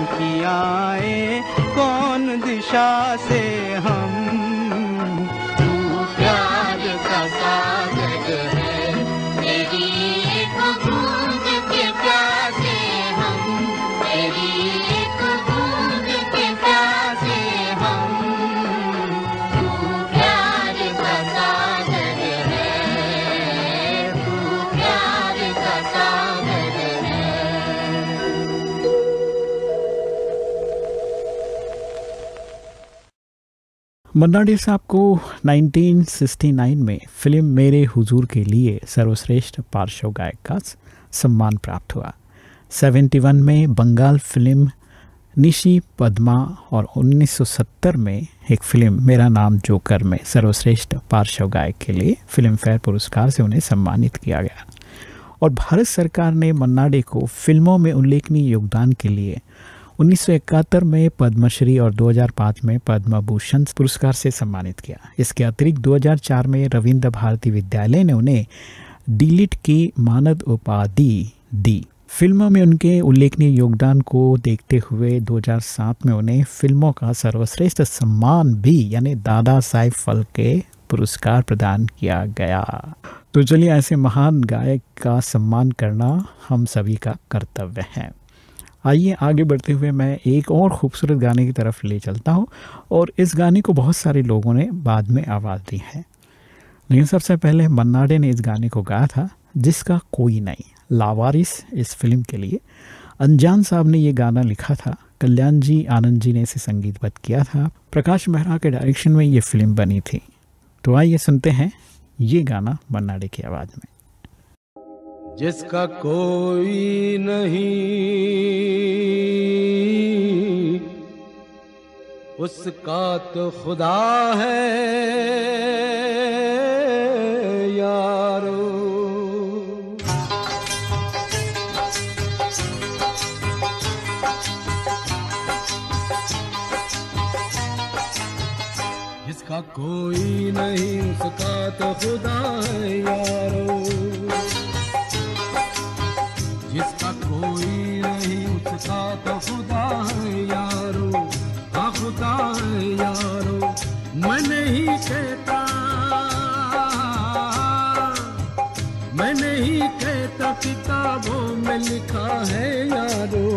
C: कि आए कौन दिशा से हम। तू प्यार का सागर है, तेरी एक बूंद के प्यासे हम, तेरी एक बूंद के प्यासे हम। तू प्यार का सागर है, तू प्यार का सागर है।
A: मन्ना डे साहब को 1969 में फिल्म मेरे हुजूर के लिए सर्वश्रेष्ठ पार्श्व गायक का सम्मान प्राप्त हुआ। 71 में बंगाल फिल्म निशी पद्मा और 1970 में एक फिल्म मेरा नाम जोकर में सर्वश्रेष्ठ पार्श्व गायक के लिए फिल्म फेयर पुरस्कार से उन्हें सम्मानित किया गया। और भारत सरकार ने मन्ना डे को फिल्मों में उल्लेखनीय योगदान के लिए 1971 में पद्मश्री और 2005 में पद्म भूषण पुरस्कार से सम्मानित किया। इसके अतिरिक्त 2004 में रविंद्र भारती विद्यालय ने उन्हें डीलिट की मानद उपाधि दी। फिल्मों में उनके उल्लेखनीय योगदान को देखते हुए 2007 में उन्हें फिल्मों का सर्वश्रेष्ठ सम्मान भी यानी दादा साहेब फाल्के पुरस्कार प्रदान किया गया। तो चलिए, ऐसे महान गायक का सम्मान करना हम सभी का कर्तव्य है। आइए आगे बढ़ते हुए मैं एक और खूबसूरत गाने की तरफ ले चलता हूँ, और इस गाने को बहुत सारे लोगों ने बाद में आवाज़ दी है, लेकिन सबसे पहले मन्ना डे ने इस गाने को गाया था, जिसका कोई नहीं, लावारिस। इस फिल्म के लिए अनजान साहब ने ये गाना लिखा था। कल्याण जी आनंद जी ने इसे संगीतबद्ध किया था। प्रकाश मेहरा के डायरेक्शन में ये फिल्म बनी थी। तो आइए सुनते हैं ये गाना मन्ना डे की आवाज़ में।
D: जिसका कोई नहीं उसका तो खुदा है यारो। जिसका कोई नहीं उसका तो खुदा है यारो। जिसका कोई नहीं उसका तो खुदा है यारो। हाँ खुदा है यारो। मैं नहीं कहता किताबों में लिखा है यारो।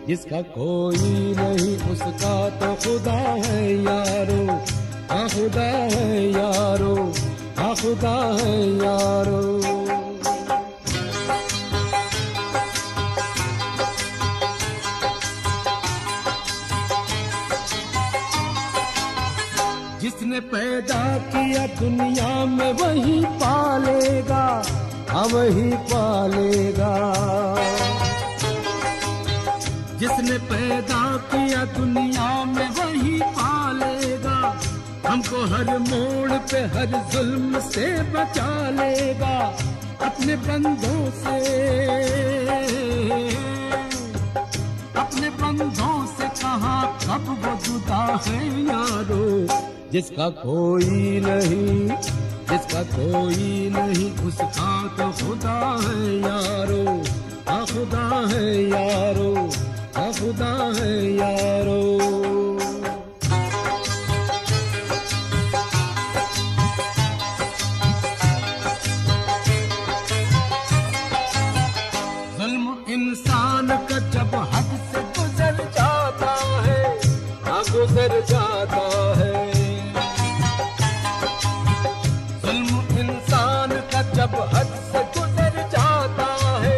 D: जिसका कोई नहीं उसका तो खुदा है यारो। हाँ खुदा है यारो। हाँ खुदा है यारो। जिसने पैदा किया दुनिया में वही पालेगा। हाँ वही पालेगा। जिसने पैदा किया दुनिया में वही पालेगा। हमको हर मोड़ पे हर जुल्म से बचा लेगा। अपने बंदों से कहाँ कब वो जुदा है यारो। जिसका कोई नहीं उसका तो खुदा है यारो। हाँ खुदा है यारो। हाँ खुदा है यारो। जुल्म इंसान का जब हद से गुजर जाता है। हाँ गुजर जाता है। जब हद से गुजर जाता है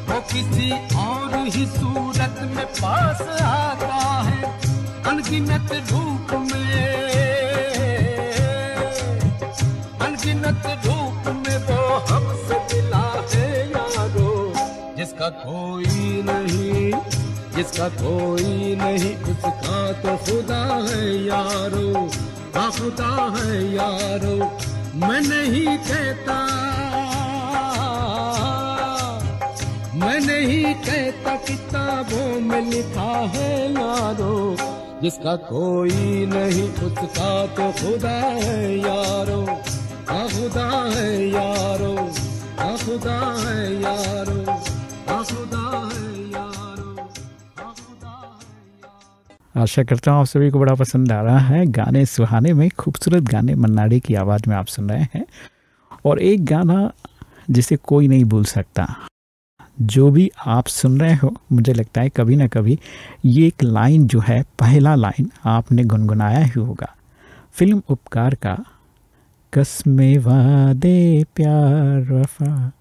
D: वो किसी और ही सूरत में पास आता है। अनगिनत रूप में वो हमसे मिला है यारो। जिसका कोई नहीं उसका तो खुदा है यारो। हाँ खुदा है यारो। मैं नहीं कहता किताबों में लिखा है यारो। जिसका कोई नहीं उसका तो खुदा है यारो। हाँ खुदा है यारो। हाँ खुदा है यारो। हाँ खुदा है यारो। हाँ खुदा है यारो।
A: आशा करता हूँ आप सभी को बड़ा पसंद आ रहा है। गाने सुहाने में खूबसूरत गाने मन्ना डे की आवाज़ में आप सुन रहे हैं। और एक गाना जिसे कोई नहीं भूल सकता, जो भी आप सुन रहे हो मुझे लगता है कभी ना कभी ये एक लाइन जो है, पहला लाइन आपने गुनगुनाया ही होगा। फिल्म उपकार का कसमे वादे प्यार वफा।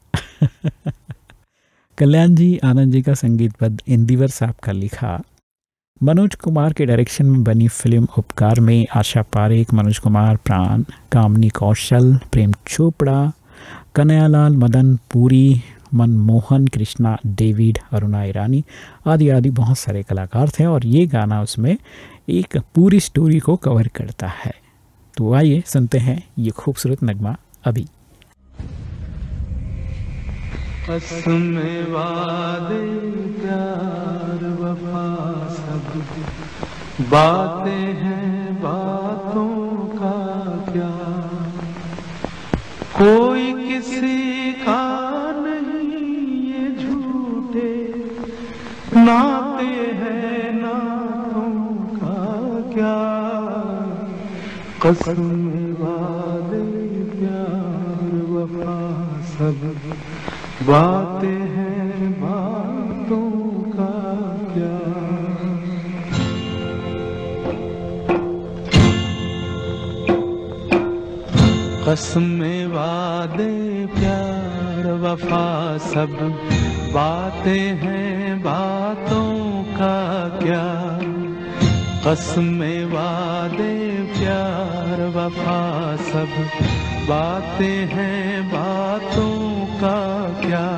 A: कल्याण जी आनंद जी का संगीतबद्ध इंदिवर साहब का लिखा, मनोज कुमार के डायरेक्शन में बनी फिल्म उपकार में आशा पारेख, मनोज कुमार, प्राण, कामनी कौशल, प्रेम चोपड़ा, कन्हैयालाल, मदन पुरी, मनमोहन कृष्णा, डेविड, अरुणा ईरानी आदि आदि बहुत सारे कलाकार थे। और ये गाना उसमें एक पूरी स्टोरी को कवर करता है। तो आइए सुनते हैं ये खूबसूरत नगमा अभी।
C: कसमें वादे प्यार वफा सब बातें हैं बातों का क्या। कोई किसी का नाते हैं नातों का क्या। कसमें वादे प्यार वफा सब बातें हैं बातों का क्या। कसमें वादे प्यार वफा सब बातें हैं बातों का क्या, कसमें वादे प्यार वफा सब बातें हैं बातों का क्या।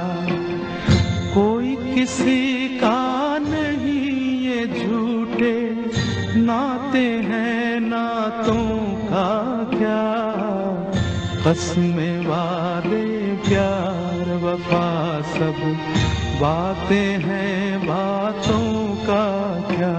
C: कोई किसी का नहीं ये झूठे नाते हैं नातों का क्या, कसमें वादे प्यार वफा सब बातें हैं बातों का क्या।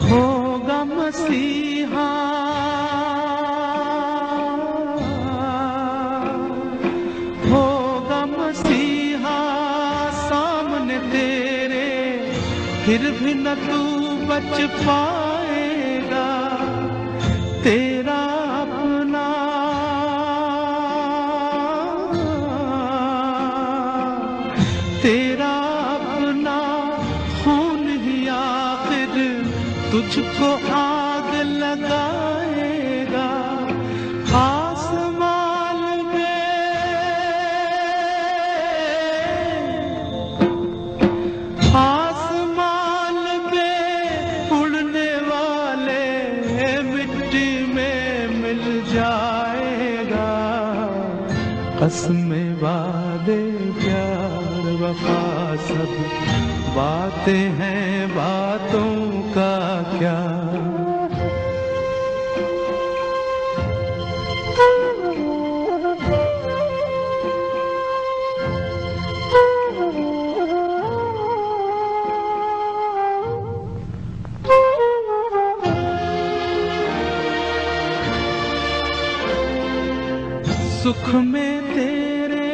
C: होगा मसीहा होगा मसीहा सामने तेरे, फिर भी न तू बच पाएगा। तेरा अपना तेरा अपना खून ही आखिर तुझको आग लगाएगा। आसमान पे उड़ने वाले मिट्टी में मिल जाएगा। कसमें वादे प्यार वफा सब बातें हैं बातों का क्या। सुख में तेरे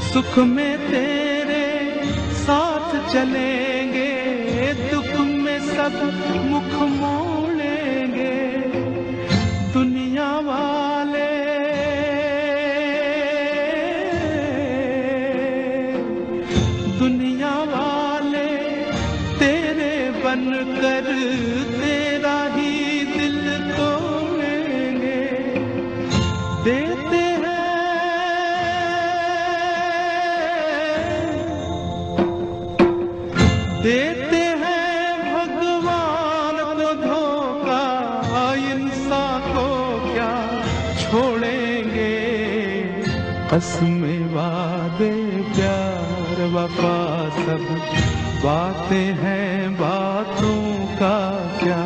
C: सुख में तेरे साथ चलेंगे, दुख में सब मुख मोड़ेंगे। दुनिया वाले तेरे बनकर तेरा ही दिल तोड़ेंगे। देते हैं भगवान को धोखा, इंसान को क्या छोड़ेंगे। कसमें वादे प्यार वफा सब बातें हैं बातों का क्या।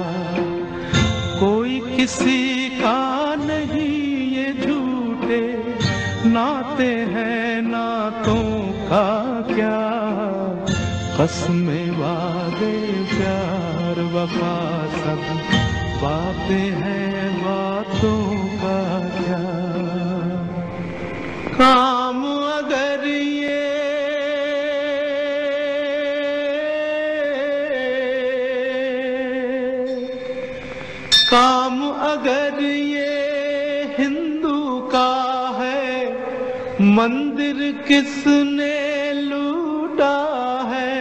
C: कोई किसी का नहीं ये झूठे नाते हैं नातों का क्या। कसमें वादे प्यार वफा सब बातें हैं बातों का क्या। काम अगर ये हिंदू का है, मंदिर किसने लूटा है।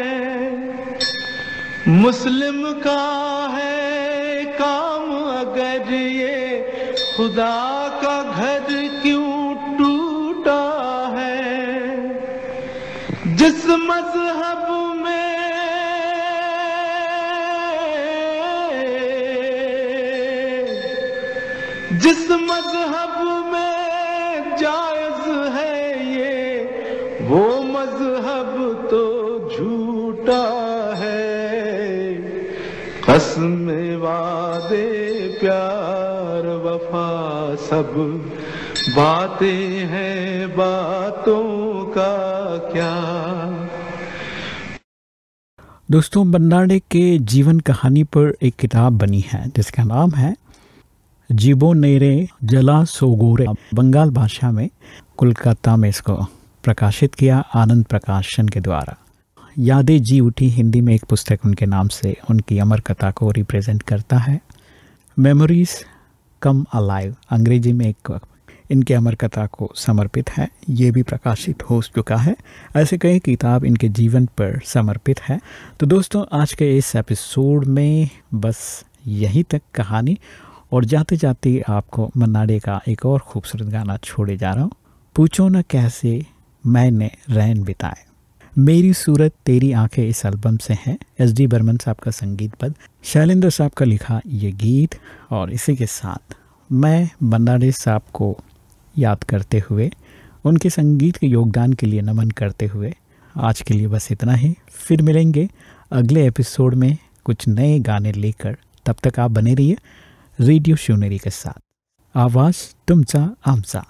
C: मुस्लिम का है काम अगर ये, खुदा का घर क्यों टूटा है। जिस मजहब में जायज है ये, वो मजहब तो झूठा है। कसमें वादे प्यार वफा सब बातें हैं बातों का क्या।
A: दोस्तों, बर्नाडे के जीवन कहानी पर एक किताब बनी है जिसका नाम है जीबो नेरे जला सोगोरे। बंगाल भाषा में कोलकाता में इसको प्रकाशित किया आनंद प्रकाशन के द्वारा। यादें जी उठी हिंदी में एक पुस्तक उनके नाम से उनकी अमर कथा को रिप्रेजेंट करता है। मेमोरीज कम अलाइव अंग्रेजी में एक इनके अमर कथा को समर्पित है। ये भी प्रकाशित हो चुका है। ऐसे कई किताब इनके जीवन पर समर्पित है। तो दोस्तों आज के इस एपिसोड में बस यहीं तक कहानी, और जाते जाते आपको मन्ना डे का एक और खूबसूरत गाना छोड़े जा रहा हूँ। पूछो न कैसे मैंने रैन बिताए, मेरी सूरत तेरी आंखें इस एल्बम से है। एस.डी. बर्मन साहब का संगीतबद्ध, शैलेंद्र साहब का लिखा ये गीत। और इसी के साथ मैं मन्ना डे साहब को याद करते हुए, उनके संगीत के योगदान के लिए नमन करते हुए आज के लिए बस इतना ही। फिर मिलेंगे अगले एपिसोड में कुछ नए गाने लेकर। तब तक आप बने रहिए रेडियो शिवनेरी के साथ। आवाज तुमचा आमचा।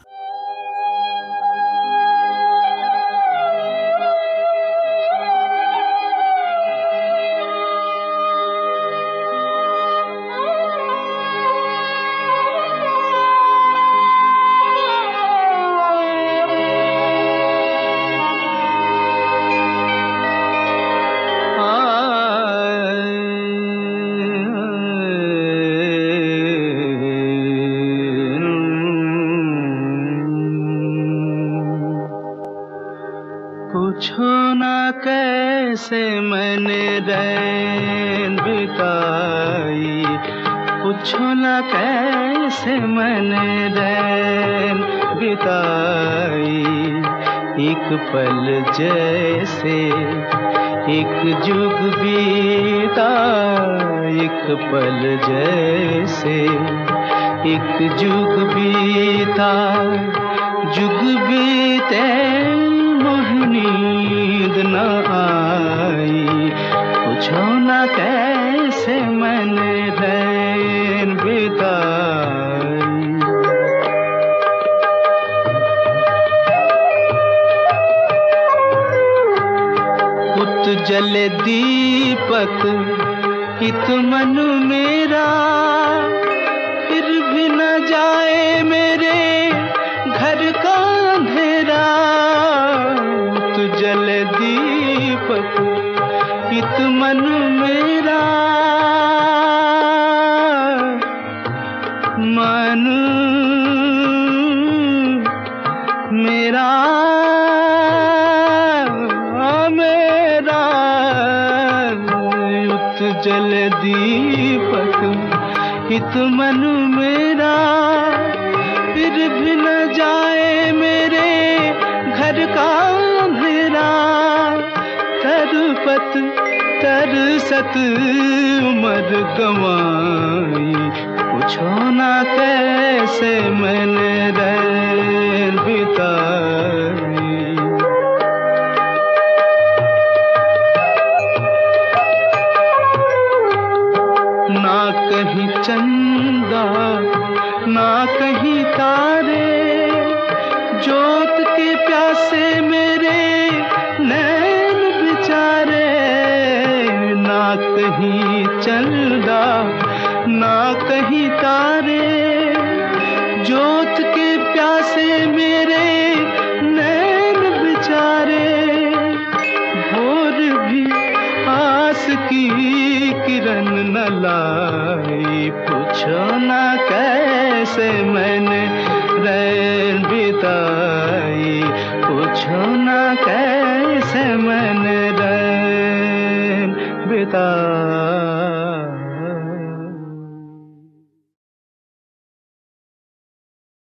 C: पूछो ना कैसे मैंने रैन बिताई, पूछो ना कैसे मैंने रैन बिताई। एक पल जैसे एक जुग बीता, एक पल जैसे एक जुग बीता। जुग बीते नींद न आई, पूछो ना कैसे मैंने रैन बिताई। उत जले दीपक हित मन मेरा, फिर भी न जाए मेरे घर का अंधेरा। जल दीपक हित मन मेरा, मन मेरा मेरा। युत जल दीपक हित मन मेरा, फिर भी न जाए मेरे घर का तरपत तरसत उम्र गंवाई। पूछो ना कैसे मैंने रैन बिताई। ना कहीं चंदा ना कहीं तारे, जोत के प्यासे मेरे नैन बिचारे। ना कहीं चंदा ना कहीं तारे, जोत के प्यासे मेरे नैन बिचारे। भोर भी आस की किरण न लाई, पूछो ना कैसे मैंने रैन बिताई। पूछो ना कैसे मैंने रैन बिताई।